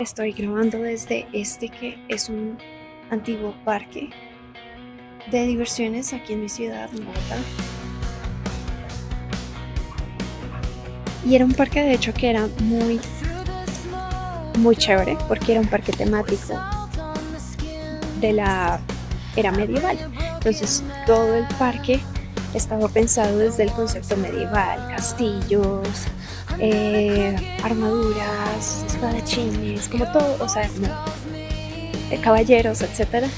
Estoy grabando desde que es un antiguo parque de diversiones aquí en mi ciudad, en Bogotá. Y era un parque de hecho que era muy chévere porque era un parque temático de la era medieval. Entonces todo el parque estaba pensado desde el concepto medieval, castillos, armaduras, espadachines, como todo, o sea, como caballeros, etcétera,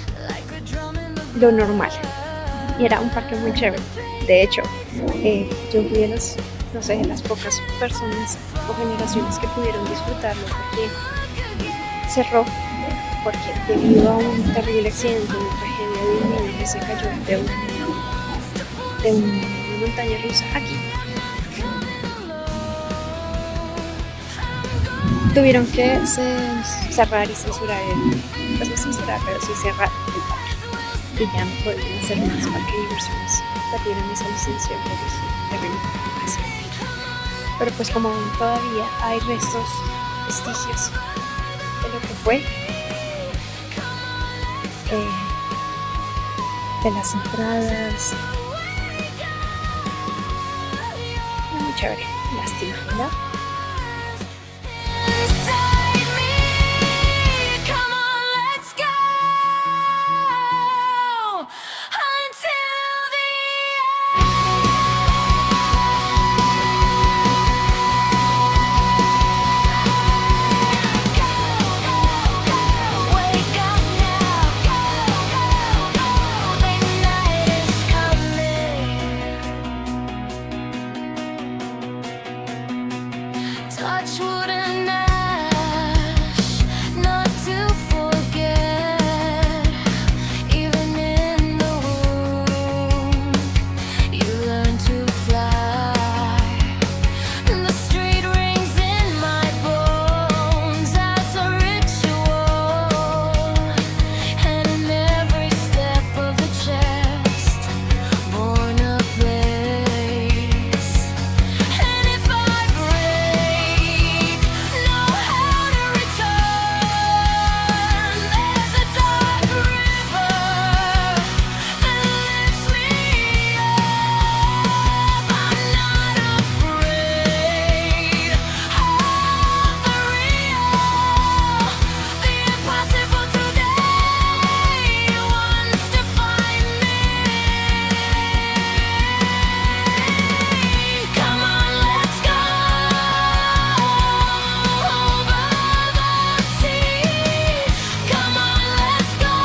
lo normal. Y era un parque muy chévere. De hecho, yo fui de las, no sé, de las pocas personas o generaciones que pudieron disfrutarlo porque cerró, porque debido a un terrible accidente, una tragedia de un niño que se cayó de una montaña rusa aquí, tuvieron que cerrar y censurar pues no censurar, pero sí cerrar el parque. Y ya no podían hacer más parque de diversiones. Perdieron esa licencia por ese terrible accidente. Pero pues como aún todavía hay restos, vestigios de lo que fue, de las entradas, muy chévere. Lástima, ¿verdad? Touch wood and ash, not to forget. Even in the womb, you learn to fly. The street rings in my bones as a ritual, and in every step of the chest, born a place. And if I break, know how to return. There's a dark river that lifts me up. I'm not afraid of the real. The impossible today wants to find me. Come on, let's go over the sea. Come on, let's go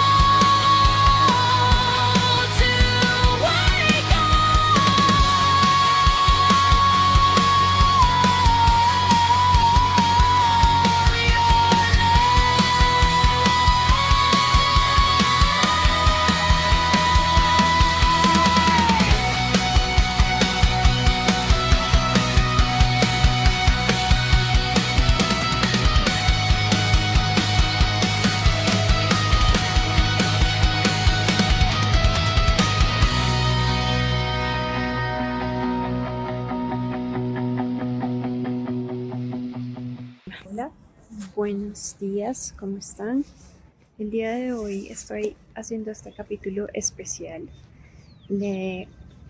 to wake up. Hola, buenos días, ¿cómo están? El día de hoy estoy haciendo este capítulo especial. Le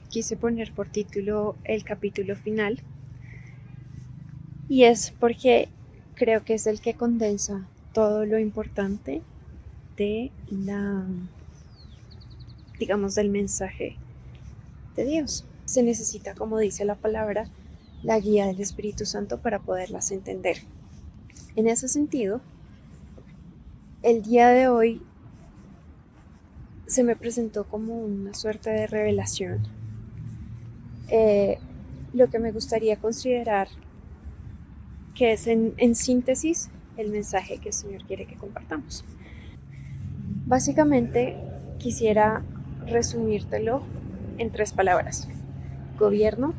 quise poner por título el capítulo final y es porque creo que es el que condensa todo lo importante de digamos, del mensaje de Dios. Se necesita, como dice la palabra, la guía del Espíritu Santo para poderlas entender. En ese sentido, el día de hoy se me presentó como una suerte de revelación. Lo que me gustaría considerar que es en síntesis el mensaje que el Señor quiere que compartamos. Básicamente quisiera resumírtelo en 3 palabras: gobierno,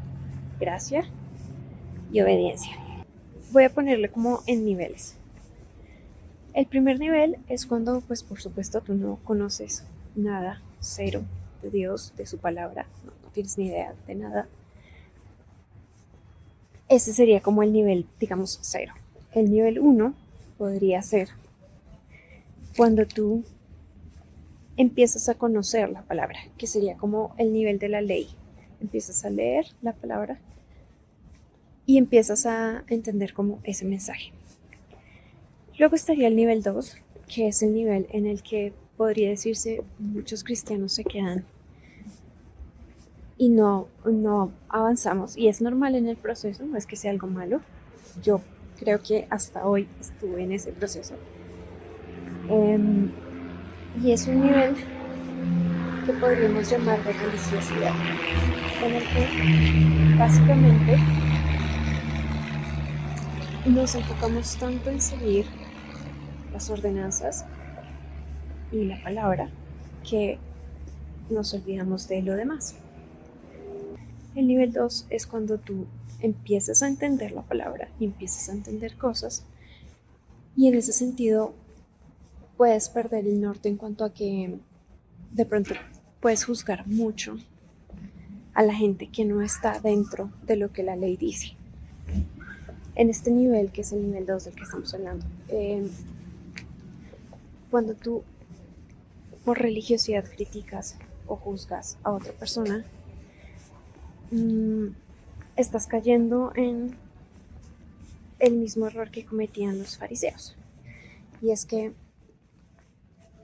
gracia y obediencia. Voy a ponerle como en niveles. El primer nivel es cuando, pues por supuesto, tú no conoces nada, cero, de Dios, de su palabra, no tienes ni idea de nada. Ese sería como el nivel, digamos, 0. El nivel 1 podría ser cuando tú empiezas a conocer la palabra, que sería como el nivel de la ley. Empiezas a leer la palabra y empiezas a entender como ese mensaje. Luego estaría el nivel 2, que es el nivel en el que podría decirse muchos cristianos se quedan y no avanzamos. Y es normal en el proceso, no es que sea algo malo. Yo creo que hasta hoy estuve en ese proceso. Y es un nivel que podríamos llamar de religiosidad, en el que básicamente nos enfocamos tanto en seguir las ordenanzas y la palabra que nos olvidamos de lo demás. El nivel 2 es cuando tú empiezas a entender la palabra y empiezas a entender cosas, y en ese sentido puedes perder el norte en cuanto a que de pronto puedes juzgar mucho a la gente que no está dentro de lo que la ley dice. En este nivel, que es el nivel 2 del que estamos hablando, cuando tú por religiosidad criticas o juzgas a otra persona, estás cayendo en el mismo error que cometían los fariseos. Y es que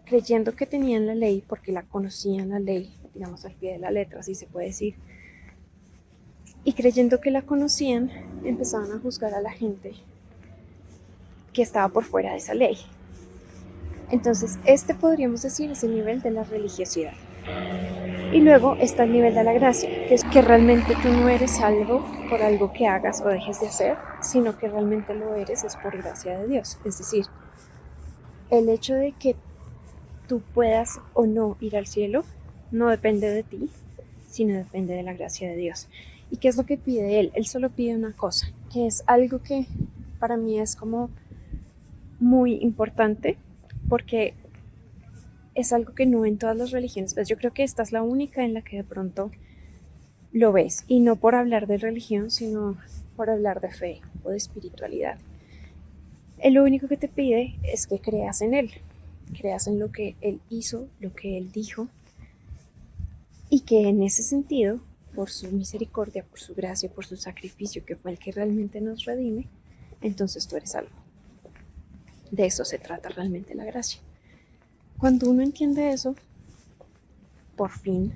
creyendo que tenían la ley, porque la conocían la ley, digamos al pie de la letra, así se puede decir, y creyendo que la conocían, empezaban a juzgar a la gente que estaba por fuera de esa ley. Entonces, este podríamos decir es el nivel de la religiosidad. Y luego está el nivel de la gracia, que es que realmente tú no eres salvo por algo que hagas o dejes de hacer, sino que realmente lo eres es por gracia de Dios. Es decir, el hecho de que tú puedas o no ir al cielo no depende de ti, sino depende de la gracia de Dios. ¿Y qué es lo que pide Él? Él solo pide una cosa, que es algo que para mí es como muy importante, porque es algo que no en todas las religiones ves. Yo creo que esta es la única en la que de pronto lo ves, y no por hablar de religión, sino por hablar de fe o de espiritualidad. Él lo único que te pide es que creas en Él, creas en lo que Él hizo, lo que Él dijo, y que en ese sentido, por su misericordia, por su gracia, por su sacrificio, que fue el que realmente nos redime, entonces tú eres salvo. De eso se trata realmente la gracia. Cuando uno entiende eso, por fin,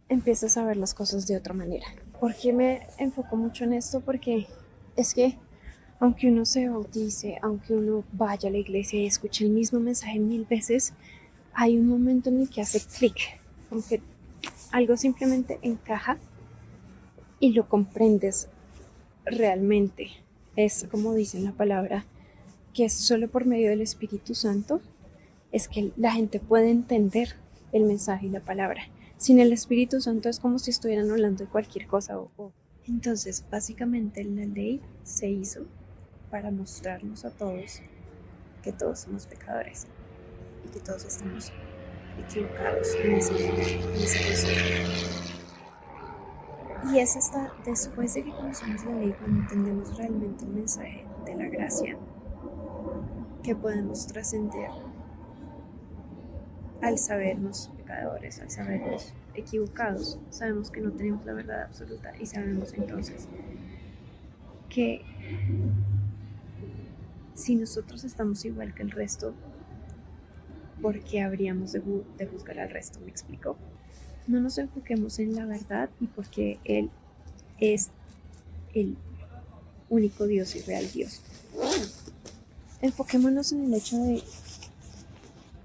empiezas a ver las cosas de otra manera. ¿Por qué me enfoco mucho en esto? Porque es que aunque uno se bautice, aunque uno vaya a la iglesia y escuche el mismo mensaje 1000 veces, hay un momento en el que hace clic, como que algo simplemente encaja y lo comprendes realmente. Es como dice en la palabra, que es solo por medio del Espíritu Santo es que la gente puede entender el mensaje y la palabra. Sin el Espíritu Santo es como si estuvieran hablando de cualquier cosa. Entonces, básicamente la ley se hizo para mostrarnos a todos que todos somos pecadores y que todos estamos equivocados en ese concepto. Y es hasta después de que conocemos la ley, cuando entendemos realmente el mensaje de la gracia, que podemos trascender al sabernos pecadores, al sabernos equivocados. Sabemos que no tenemos la verdad absoluta y sabemos entonces que si nosotros estamos igual que el resto, ¿por qué habríamos de juzgar al resto? ¿Me explico? No nos enfoquemos en la verdad y porque Él es el único Dios y real Dios. Enfoquémonos en el hecho de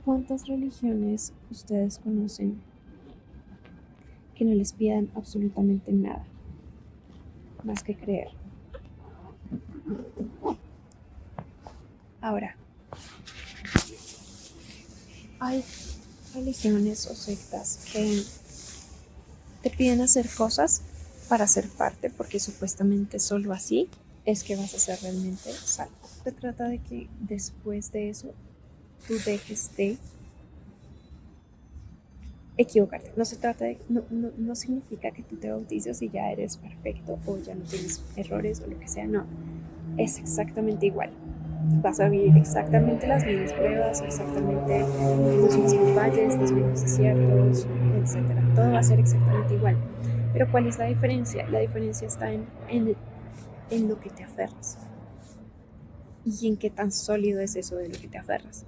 cuántas religiones ustedes conocen que no les pidan absolutamente nada más que creer. Ahora, hay religiones o sectas que te piden hacer cosas para ser parte, porque supuestamente solo así es que vas a ser realmente salvo. Se trata de que después de eso tú dejes de equivocarte. No se trata de, no significa que tú te bautices y ya eres perfecto o ya no tienes errores o lo que sea, no. es exactamente igual. Vas a vivir exactamente las mismas pruebas, exactamente los mismos valles, los mismos desiertos, etcétera. Todo va a ser exactamente igual. Pero ¿cuál es la diferencia? La diferencia está en lo que te aferras y en qué tan sólido es eso de lo que te aferras.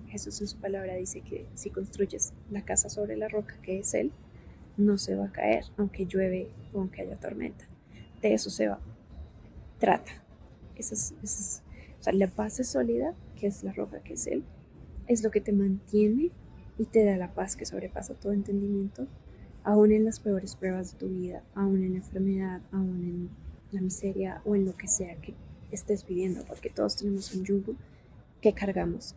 Jesús en su palabra dice que si construyes la casa sobre la roca que es Él, no se va a caer, aunque llueve o aunque haya tormenta. De eso se va. Trata. O sea, la base sólida, que es la roca que es Él, es lo que te mantiene y te da la paz que sobrepasa todo entendimiento, aún en las peores pruebas de tu vida, aún en la enfermedad, aún en la miseria o en lo que sea que estés viviendo, porque todos tenemos un yugo que cargamos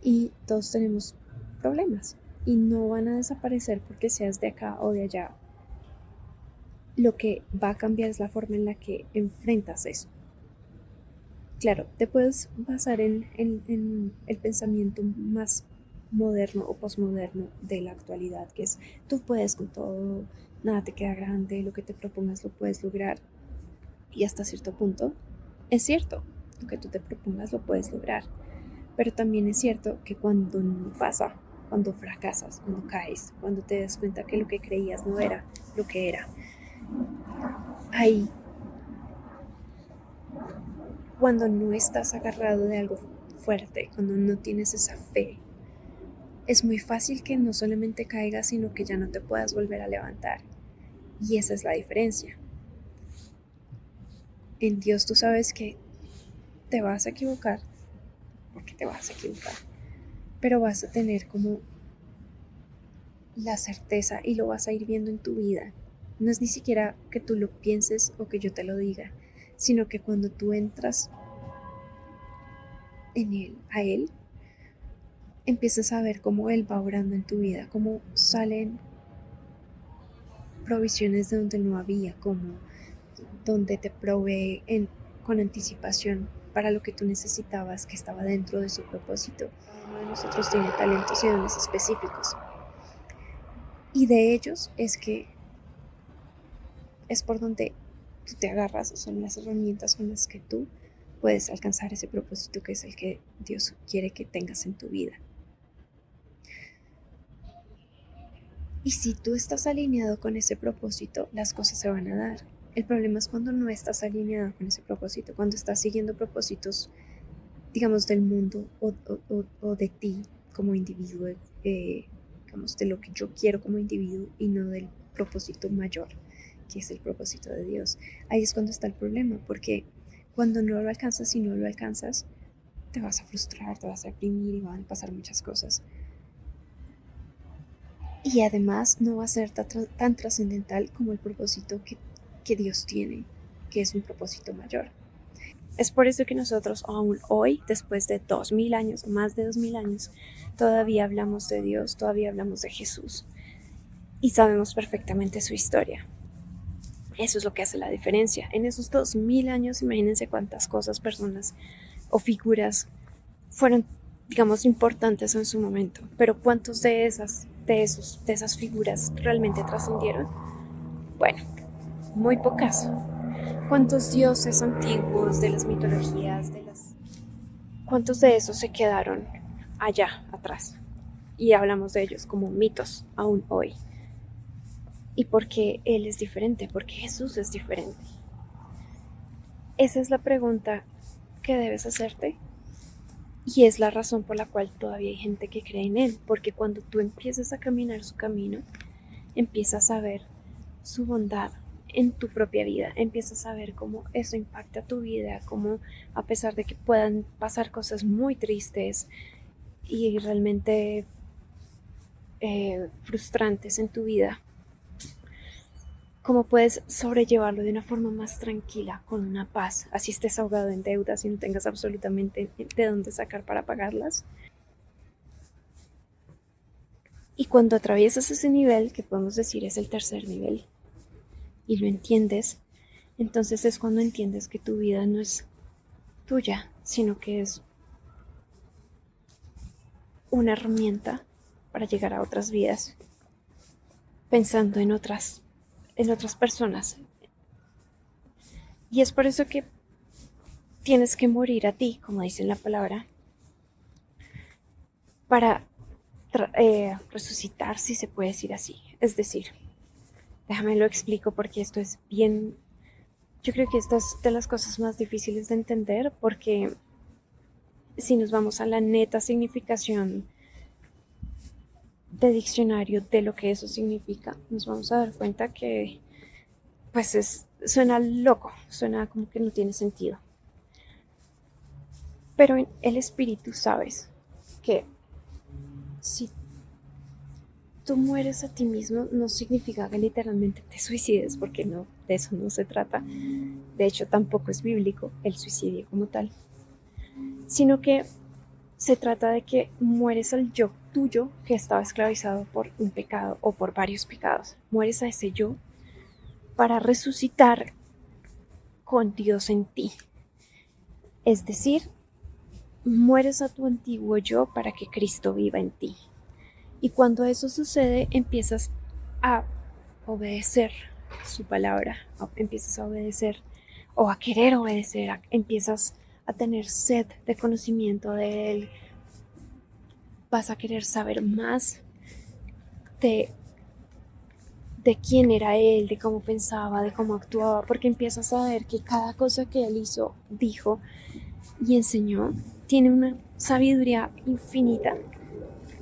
y todos tenemos problemas y no van a desaparecer porque seas de acá o de allá. Lo que va a cambiar es la forma en la que enfrentas eso. Claro, te puedes basar en el pensamiento más moderno o posmoderno de la actualidad, que es tú puedes con todo, nada te queda grande, lo que te propongas lo puedes lograr. Y hasta cierto punto es cierto, lo que tú te propongas lo puedes lograr. Pero también es cierto que cuando no pasa, cuando fracasas, cuando caes, cuando te das cuenta que lo que creías no era lo que era, ahí, cuando no estás agarrado de algo fuerte, cuando no tienes esa fe, es muy fácil que no solamente caigas, sino que ya no te puedas volver a levantar. Y esa es la diferencia. En Dios tú sabes que te vas a equivocar, porque te vas a equivocar, pero vas a tener como la certeza y lo vas a ir viendo en tu vida. No es ni siquiera que tú lo pienses o que yo te lo diga, sino que cuando tú entras en Él, a Él, empiezas a ver cómo Él va obrando en tu vida, cómo salen provisiones de donde no había, como donde te provee con anticipación para lo que tú necesitabas, que estaba dentro de su propósito. Cada uno de nosotros tiene talentos y dones específicos. Y de ellos es por donde tú te agarras, son las herramientas con las que tú puedes alcanzar ese propósito que es el que Dios quiere que tengas en tu vida. Y si tú estás alineado con ese propósito, las cosas se van a dar. El problema es cuando no estás alineado con ese propósito, cuando estás siguiendo propósitos, digamos, del mundo o de ti como individuo, digamos, de lo que yo quiero como individuo y no del propósito mayor, que es el propósito de Dios. Ahí es cuando está el problema, porque cuando no lo alcanzas y no lo alcanzas, te vas a frustrar, te vas a deprimir y van a pasar muchas cosas. Y además no va a ser tan trascendental como el propósito que Dios tiene, que es un propósito mayor. Es por eso que nosotros aún hoy, después de 2000 años, más de 2000 años, todavía hablamos de Dios, todavía hablamos de Jesús y sabemos perfectamente su historia. Eso es lo que hace la diferencia. En esos 2000 años, imagínense cuántas cosas, personas o figuras fueron, digamos, importantes en su momento, pero ¿cuántos de esas figuras realmente trascendieron? Bueno, muy pocas. ¿Cuántos dioses antiguos de las mitologías, cuántos de esos se quedaron allá atrás? Y hablamos de ellos como mitos aún hoy. Y porque Él es diferente, porque Jesús es diferente. Esa es la pregunta que debes hacerte. Y es la razón por la cual todavía hay gente que cree en Él, porque cuando tú empiezas a caminar su camino, empiezas a ver su bondad en tu propia vida, empiezas a ver cómo eso impacta tu vida, cómo a pesar de que puedan pasar cosas muy tristes y realmente frustrantes en tu vida, cómo puedes sobrellevarlo de una forma más tranquila, con una paz, así estés ahogado en deudas y no tengas absolutamente de dónde sacar para pagarlas. Y cuando atraviesas ese nivel, que podemos decir es el tercer nivel, y lo entiendes, entonces es cuando entiendes que tu vida no es tuya, sino que es una herramienta para llegar a otras vidas, pensando en otras personas. Y es por eso que tienes que morir a ti, como dice en la palabra, para resucitar, si se puede decir así. Es decir, déjame lo explico porque esto es bien, yo creo que esta es de las cosas más difíciles de entender, porque si nos vamos a la neta significación de diccionario de lo que eso significa, nos vamos a dar cuenta que pues suena loco, suena como que no tiene sentido. Pero en el espíritu sabes que si tú mueres a ti mismo no significa que literalmente te suicides, porque no, de eso no se trata. De hecho, tampoco es bíblico el suicidio como tal, sino que se trata de que mueres al yo tuyo que estaba esclavizado por un pecado o por varios pecados. Mueres a ese yo para resucitar con Dios en ti. Es decir, mueres a tu antiguo yo para que Cristo viva en ti. Y cuando eso sucede, empiezas a obedecer su palabra, empiezas a obedecer o a querer obedecer, empiezas a tener sed de conocimiento de Él, vas a querer saber más de quién era Él, de cómo pensaba, de cómo actuaba, porque empiezas a ver que cada cosa que Él hizo, dijo y enseñó tiene una sabiduría infinita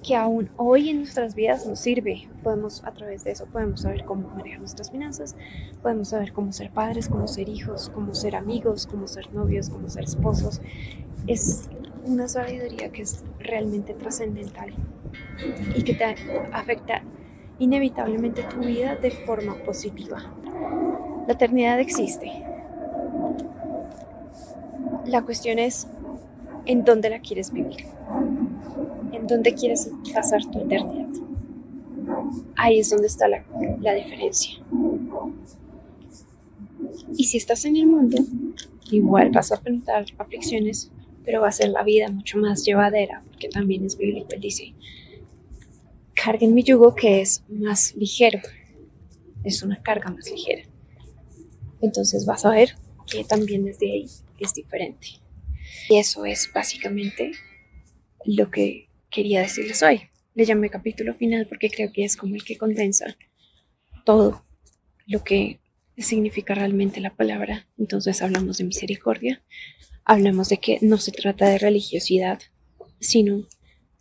que aún hoy en nuestras vidas nos sirve. Podemos, a través de eso, podemos saber cómo manejar nuestras finanzas, podemos saber cómo ser padres, cómo ser hijos, cómo ser amigos, cómo ser novios, cómo ser esposos. Es una sabiduría que es realmente trascendental y que te afecta inevitablemente tu vida de forma positiva. La eternidad existe. La cuestión es en dónde la quieres vivir, en dónde quieres pasar tu eternidad. Ahí es donde está la diferencia. Y si estás en el mundo, igual vas a enfrentar aflicciones, pero va a ser la vida mucho más llevadera, porque también es bíblico. Él dice, carguen mi yugo que es más ligero, es una carga más ligera. Entonces vas a ver que también desde ahí es diferente. Y eso es básicamente lo que quería decirles hoy. Le llamé capítulo final porque creo que es como el que condensa todo lo que significa realmente la palabra. Entonces hablamos de misericordia, hablamos de que no se trata de religiosidad, sino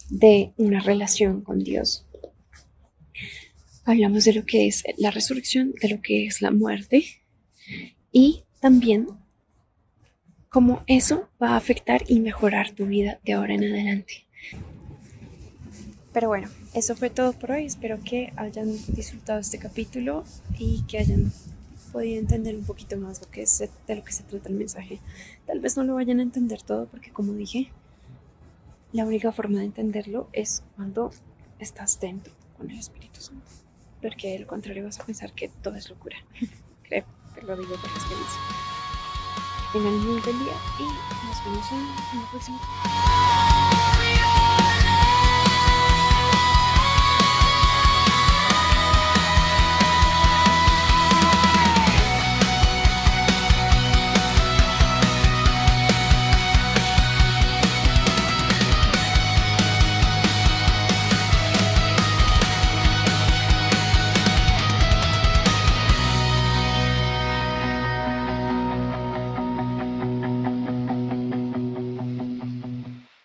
de una relación con Dios. Hablamos de lo que es la resurrección, de lo que es la muerte y también cómo eso va a afectar y mejorar tu vida de ahora en adelante. Pero bueno, eso fue todo por hoy. Espero que hayan disfrutado este capítulo y que hayan podido entender un poquito más de lo que se trata el mensaje. Tal vez no lo vayan a entender todo porque, como dije, la única forma de entenderlo es cuando estás dentro con el Espíritu Santo, porque de lo contrario vas a pensar que todo es locura. Creo, te lo digo por experiencia. Que tengan un muy buen día y nos vemos en la próxima.